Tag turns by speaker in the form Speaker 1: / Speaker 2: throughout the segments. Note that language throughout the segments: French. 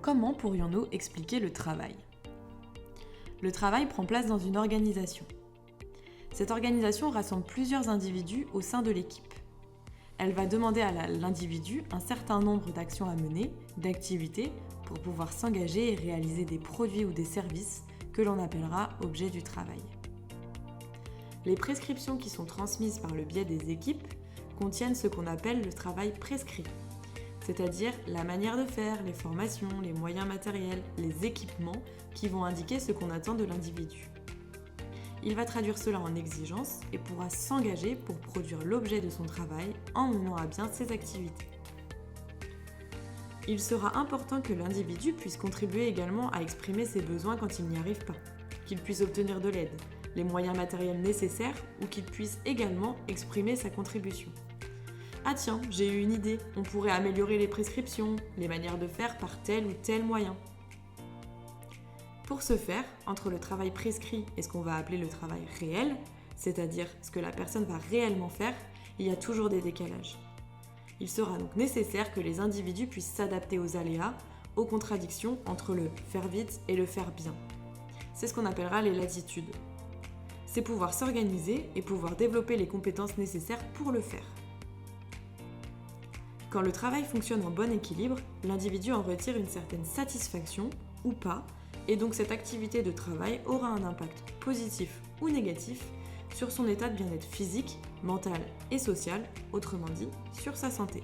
Speaker 1: comment pourrions-nous expliquer le travail ? Le travail prend place dans une organisation. Cette organisation rassemble plusieurs individus au sein de l'équipe. Elle va demander à l'individu un certain nombre d'actions à mener, d'activités, pour pouvoir s'engager et réaliser des produits ou des services que l'on appellera objets du travail. Les prescriptions qui sont transmises par le biais des équipes contiennent ce qu'on appelle le travail prescrit, c'est-à-dire la manière de faire, les formations, les moyens matériels, les équipements qui vont indiquer ce qu'on attend de l'individu. Il va traduire cela en exigences et pourra s'engager pour produire l'objet de son travail en menant à bien ses activités. Il sera important que l'individu puisse contribuer également à exprimer ses besoins quand il n'y arrive pas, qu'il puisse obtenir de l'aide, les moyens matériels nécessaires ou qu'il puisse également exprimer sa contribution. Ah tiens, j'ai eu une idée, on pourrait améliorer les prescriptions, les manières de faire par tel ou tel moyen. Pour ce faire, entre le travail prescrit et ce qu'on va appeler le travail réel, c'est-à-dire ce que la personne va réellement faire, il y a toujours des décalages. Il sera donc nécessaire que les individus puissent s'adapter aux aléas, aux contradictions entre le faire vite et le faire bien. C'est ce qu'on appellera les latitudes. C'est pouvoir s'organiser et pouvoir développer les compétences nécessaires pour le faire. Quand le travail fonctionne en bon équilibre, l'individu en retire une certaine satisfaction ou pas, et donc cette activité de travail aura un impact positif ou négatif sur son état de bien-être physique, mental et social, autrement dit, sur sa santé.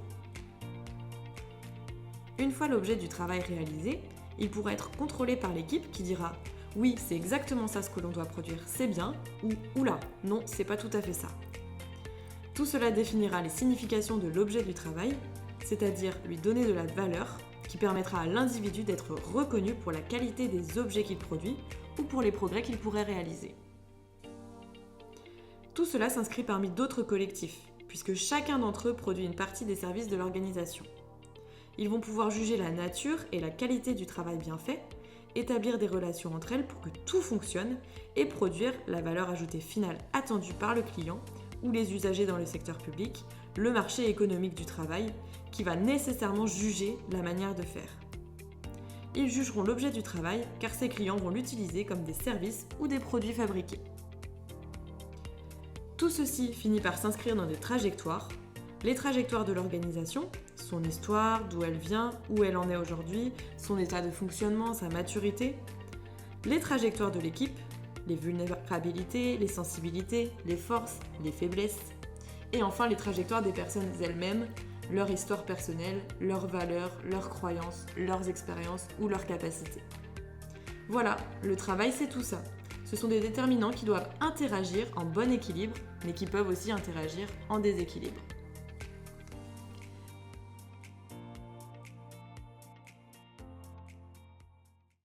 Speaker 1: Une fois l'objet du travail réalisé, il pourra être contrôlé par l'équipe qui dira « Oui, c'est exactement ça ce que l'on doit produire, c'est bien » ou « Oula, non, c'est pas tout à fait ça ». Tout cela définira les significations de l'objet du travail, c'est-à-dire lui donner de la valeur qui permettra à l'individu d'être reconnu pour la qualité des objets qu'il produit ou pour les progrès qu'il pourrait réaliser. Tout cela s'inscrit parmi d'autres collectifs, puisque chacun d'entre eux produit une partie des services de l'organisation. Ils vont pouvoir juger la nature et la qualité du travail bien fait, établir des relations entre elles pour que tout fonctionne et produire la valeur ajoutée finale attendue par le client ou les usagers dans le secteur public, le marché économique du travail, qui va nécessairement juger la manière de faire. Ils jugeront l'objet du travail car ces clients vont l'utiliser comme des services ou des produits fabriqués. Tout ceci finit par s'inscrire dans des trajectoires. Les trajectoires de l'organisation, son histoire, d'où elle vient, où elle en est aujourd'hui, son état de fonctionnement, sa maturité. Les trajectoires de l'équipe, les vulnérabilités, les sensibilités, les forces, les faiblesses. Et enfin les trajectoires des personnes elles-mêmes, leur histoire personnelle, leurs valeurs, leurs croyances, leurs expériences ou leurs capacités. Voilà, le travail c'est tout ça. Ce sont des déterminants qui doivent interagir en bon équilibre, mais qui peuvent aussi interagir en déséquilibre.